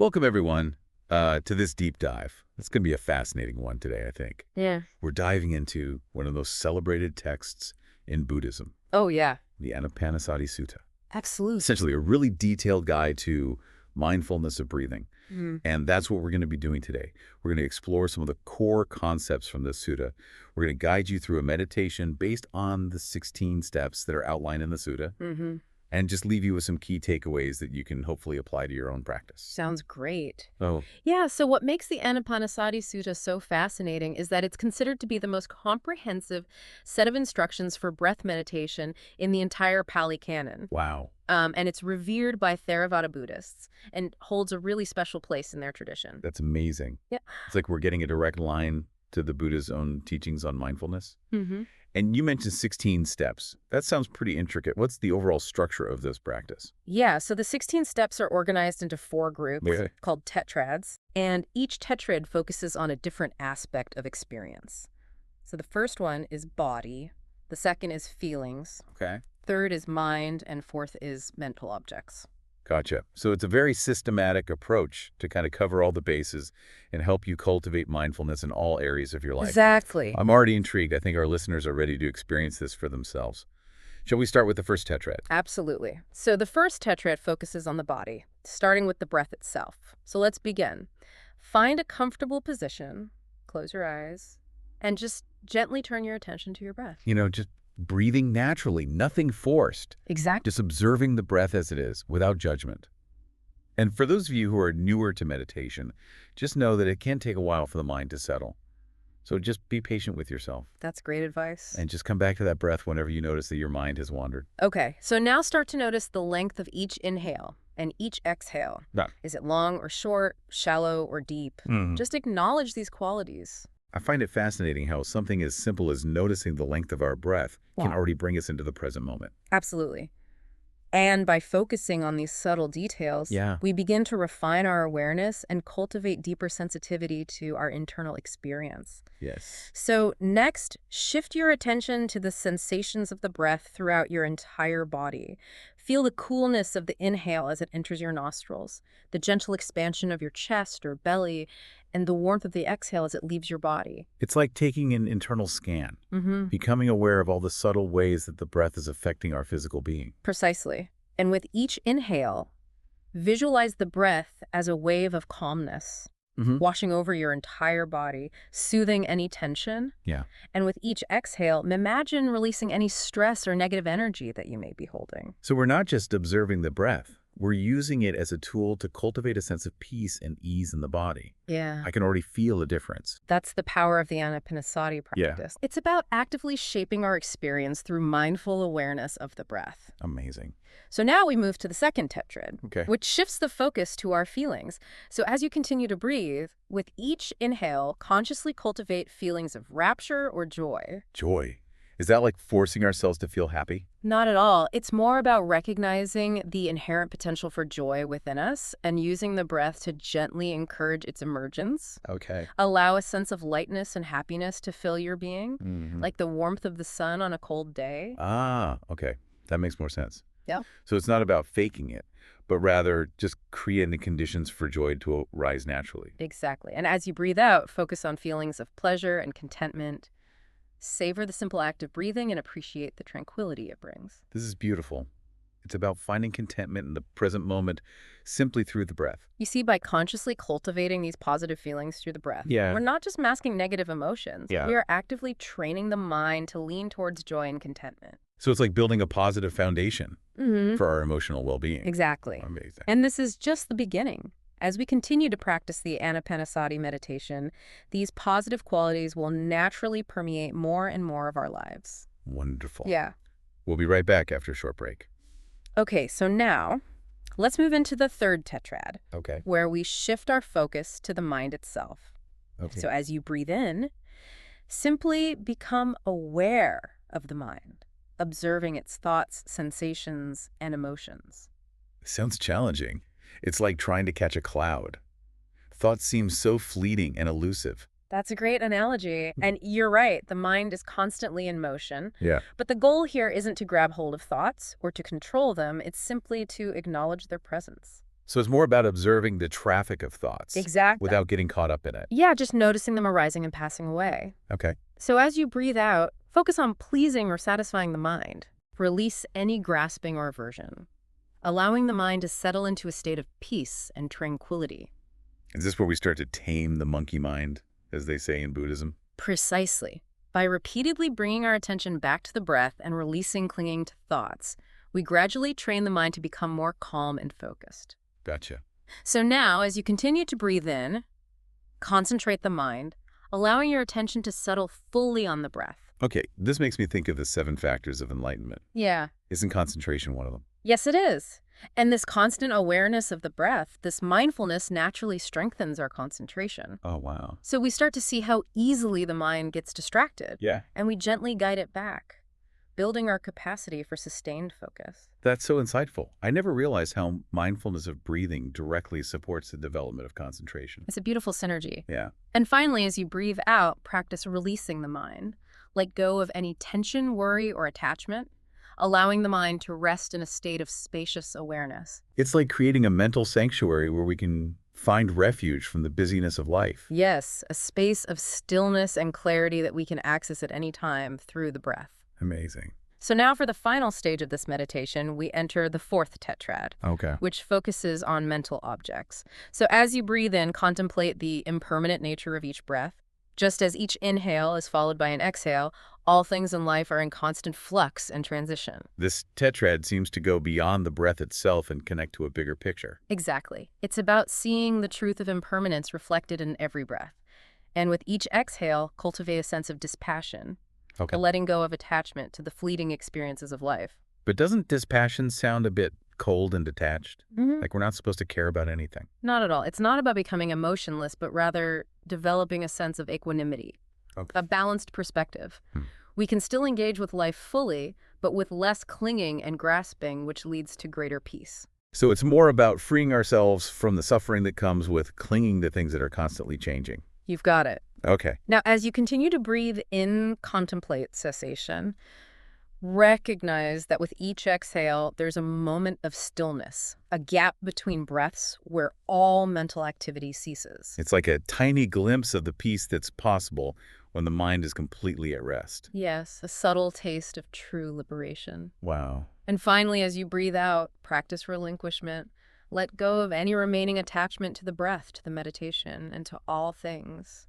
Welcome, everyone, to this deep dive. It's going to be a fascinating one today, I think. Yeah. We're diving into one of those celebrated texts in Buddhism, Oh, yeah. the Anapanasati Sutta. Absolutely. Essentially, a really detailed guide to mindfulness of breathing. And that's what we're going to be doing today. We're going to explore some of the core concepts from this sutta. We're going to guide you through a meditation based on the 16 steps that are outlined in the sutta, Mm-hmm. and just leave you with some key takeaways that you can hopefully apply to your own practice. Sounds great. Oh, Yeah, so what makes the Anapanasati Sutta so fascinating is that it's considered to be the most comprehensive set of instructions for breath meditation in the entire Pali Canon. wow. And it's revered by Theravada Buddhists and holds a really special place in their tradition. That's amazing. Yeah. It's like we're getting a direct line to the Buddha's own teachings on mindfulness. Mm-hmm. And you mentioned 16 steps. That sounds pretty intricate. What's the overall structure of this practice? Yeah, so the 16 steps are organized into 4 groups Okay. called tetrads, and each tetrad focuses on a different aspect of experience. So the first one is body, the second is feelings, Okay. third is mind, and fourth is mental objects. Gotcha. So it's a very systematic approach to kind of cover all the bases and help you cultivate mindfulness in all areas of your life. Exactly. I'm already intrigued. I think our listeners are ready to experience this for themselves. Shall we start with the first tetrad? Absolutely. So the first tetrad focuses on the body, starting with the breath itself. So let's begin. Find a comfortable position, close your eyes, and just gently turn your attention to your breath. Just breathing naturally, nothing forced. Exactly. Just observing the breath as it is, without judgment. And for those of you who are newer to meditation, just know that it can take a while for the mind to settle. So just be patient with yourself That's great advice. and just come back to that breath whenever you notice that your mind has wandered. Okay, so now start to notice the length of each inhale and each exhale. Yeah. Is it long or short, shallow or deep? Just acknowledge these qualities. I find it fascinating how something as simple as noticing the length of our breath can Yeah. already bring us into the present moment. Absolutely. And by focusing on these subtle details, Yeah. we begin to refine our awareness and cultivate deeper sensitivity to our internal experience. Yes. So next, shift your attention to the sensations of the breath throughout your entire body. Feel the coolness of the inhale as it enters your nostrils, the gentle expansion of your chest or belly, and the warmth of the exhale as it leaves your body. It's like taking an internal scan, Mm-hmm. becoming aware of all the subtle ways that the breath is affecting our physical being. Precisely. And with each inhale, visualize the breath as a wave of calmness, washing over your entire body, soothing any tension. Yeah. And with each exhale, imagine releasing any stress or negative energy that you may be holding. So we're not just observing the breath, we're using it as a tool to cultivate a sense of peace and ease in the body. Yeah. I can already feel a difference. That's the power of the Anapanasati Yeah. practice. It's about actively shaping our experience through mindful awareness of the breath. Amazing. So now we move to the second tetrad, Okay. which shifts the focus to our feelings. So as you continue to breathe, with each inhale, consciously cultivate feelings of rapture or joy. Joy. Is that like forcing ourselves to feel happy? Not at all. It's more about recognizing the inherent potential for joy within us and using the breath to gently encourage its emergence. Okay. Allow a sense of lightness and happiness to fill your being, Mhm. like the warmth of the sun on a cold day. Ah, okay. That makes more sense. Yeah. So it's not about faking it, but rather just creating the conditions for joy to arise naturally. Exactly. And as you breathe out, focus on feelings of pleasure and contentment. Savor the simple act of breathing and appreciate the tranquility it brings. This is beautiful. It's about finding contentment in the present moment simply through the breath. You see, by consciously cultivating these positive feelings through the breath, Yeah. we're not just masking negative emotions. Yeah. We are actively training the mind to lean towards joy and contentment. So it's like building a positive foundation for our emotional well-being. Exactly. Amazing. And this is just the beginning. As we continue to practice the Anapanasati meditation, these positive qualities will naturally permeate more and more of our lives. Wonderful. Yeah. We'll be right back after a short break. Okay, so now let's move into the third tetrad, Okay. where we shift our focus to the mind itself. Okay. So as you breathe in, simply become aware of the mind, observing its thoughts, sensations, and emotions. Sounds challenging. It's like trying to catch a cloud. Thoughts seem so fleeting and elusive. That's a great analogy. And you're right, the mind is constantly in motion. Yeah. But the goal here isn't to grab hold of thoughts or to control them. It's simply to acknowledge their presence. So it's more about observing the traffic of thoughts Exactly. without getting caught up in it. Yeah, just noticing them arising and passing away. Okay. So as you breathe out, focus on pleasing or satisfying the mind. Release any grasping or aversion, allowing the mind to settle into a state of peace and tranquility. Is this where we start to tame the monkey mind, as they say in Buddhism? Precisely. By repeatedly bringing our attention back to the breath and releasing clinging to thoughts, we gradually train the mind to become more calm and focused. Gotcha. So now, as you continue to breathe in, concentrate the mind, allowing your attention to settle fully on the breath. Okay, this makes me think of the 7 factors of enlightenment. Yeah. Isn't concentration one of them? Yes, it is. And this constant awareness of the breath, this mindfulness naturally strengthens our concentration. Oh, wow. So we start to see how easily the mind gets distracted. Yeah. And we gently guide it back, building our capacity for sustained focus. That's so insightful. I never realized how mindfulness of breathing directly supports the development of concentration. It's a beautiful synergy. Yeah. And finally, as you breathe out, practice releasing the mind. Let go of any tension, worry, or attachment, allowing the mind to rest in a state of spacious awareness. It's like creating a mental sanctuary where we can find refuge from the busyness of life. Yes, a space of stillness and clarity that we can access at any time through the breath. Amazing. So now for the final stage of this meditation, we enter the 4th tetrad, Okay. which focuses on mental objects. So as you breathe in, contemplate the impermanent nature of each breath. Just as each inhale is followed by an exhale, all things in life are in constant flux and transition. This tetrad seems to go beyond the breath itself and connect to a bigger picture. Exactly. It's about seeing the truth of impermanence reflected in every breath. And with each exhale, cultivate a sense of dispassion, Okay. a letting go of attachment to the fleeting experiences of life. But doesn't dispassion sound a bit cold and detached? Mm-hmm. Like we're not supposed to care about anything? Not at all. It's not about becoming emotionless, but rather developing a sense of equanimity, Okay. a balanced perspective. Hmm. We can still engage with life fully, but with less clinging and grasping, which leads to greater peace. So it's more about freeing ourselves from the suffering that comes with clinging to things that are constantly changing. You've got it. Okay. Now, as you continue to breathe in, contemplate cessation, recognize that with each exhale, there's a moment of stillness, a gap between breaths where all mental activity ceases. It's like a tiny glimpse of the peace that's possible when the mind is completely at rest. Yes, a subtle taste of true liberation. Wow. And finally, as you breathe out, practice relinquishment. Let go of any remaining attachment to the breath, to the meditation, and to all things.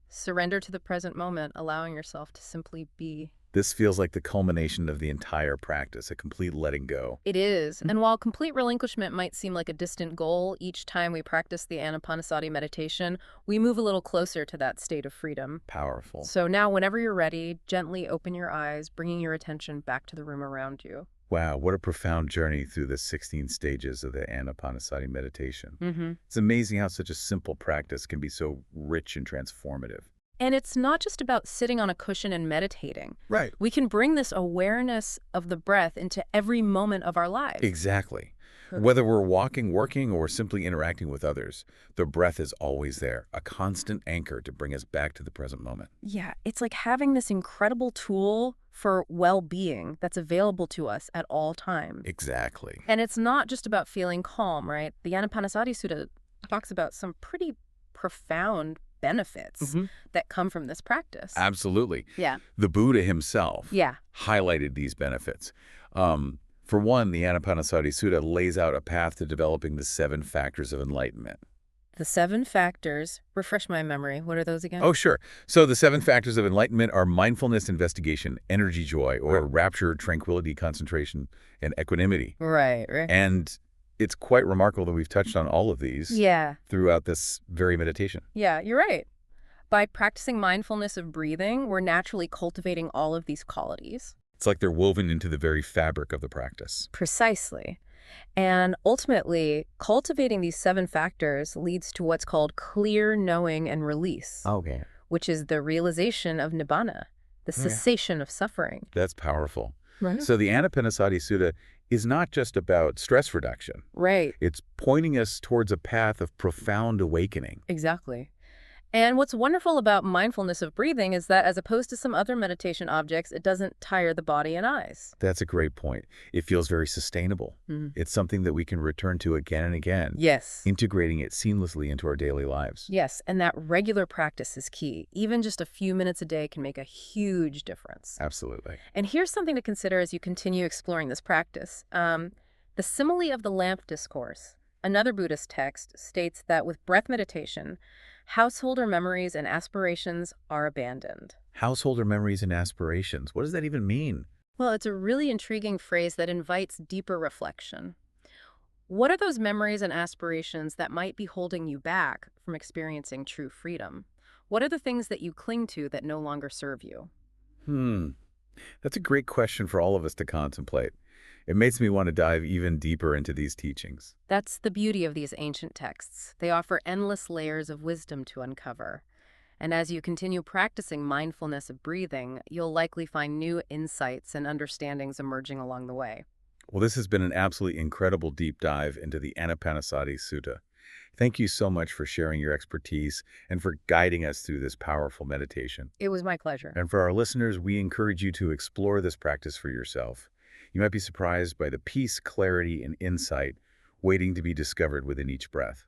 Surrender to the present moment, allowing yourself to simply be. This feels like the culmination of the entire practice, a complete letting go. It is. And while complete relinquishment might seem like a distant goal, each time we practice the Anapanasati meditation, we move a little closer to that state of freedom. Powerful. So now, whenever you're ready, gently open your eyes, bringing your attention back to the room around you. Wow, what a profound journey through the 16 stages of the Anapanasati meditation. Mm-hmm. It's amazing how such a simple practice can be so rich and transformative. And it's not just about sitting on a cushion and meditating. Right. We can bring this awareness of the breath into every moment of our lives. Exactly. Whether we're walking, working, or simply interacting with others, the breath is always there, a constant anchor to bring us back to the present moment. Yeah, it's like having this incredible tool for well-being that's available to us at all times. Exactly. And it's not just about feeling calm, right? The Anapanasati Sutta talks about some pretty profound benefits that come from this practice. Absolutely. Yeah. The Buddha himself Yeah. highlighted these benefits. For one, the Anapanasati Sutta lays out a path to developing the 7 factors of enlightenment. The 7 factors, refresh my memory. What are those again? Oh, sure. So the 7 factors of enlightenment are mindfulness, investigation, energy, joy, or rapture, tranquility, concentration, and equanimity. Right. And it's quite remarkable that we've touched on all of these throughout this very meditation. Yeah, you're right. By practicing mindfulness of breathing, we're naturally cultivating all of these qualities. It's like they're woven into the very fabric of the practice. Precisely. And ultimately, cultivating these 7 factors leads to what's called clear knowing and release, Okay. which is the realization of nibbana, the cessation of suffering. That's powerful. Right. So the Anapanasati Sutta is not just about stress reduction. Right. It's pointing us towards a path of profound awakening. Exactly. And what's wonderful about mindfulness of breathing is that as opposed to some other meditation objects, it doesn't tire the body and eyes. That's a great point. It feels very sustainable. Mm. It's something that we can return to again and again, Yes. integrating it seamlessly into our daily lives. Yes, and that regular practice is key. Even just a few minutes a day can make a huge difference. Absolutely. And here's something to consider as you continue exploring this practice. The simile of the lamp discourse, another Buddhist text, states that with breath meditation, householder memories and aspirations are abandoned. Householder memories and aspirations. What does that even mean? Well, it's a really intriguing phrase that invites deeper reflection. What are those memories and aspirations that might be holding you back from experiencing true freedom? What are the things that you cling to that no longer serve you? Hmm. That's a great question for all of us to contemplate. It makes me want to dive even deeper into these teachings. That's the beauty of these ancient texts. They offer endless layers of wisdom to uncover. And as you continue practicing mindfulness of breathing, you'll likely find new insights and understandings emerging along the way. Well, this has been an absolutely incredible deep dive into the Anapanasati Sutta. Thank you so much for sharing your expertise and for guiding us through this powerful meditation. It was my pleasure. And for our listeners, we encourage you to explore this practice for yourself. You might be surprised by the peace, clarity, and insight waiting to be discovered within each breath.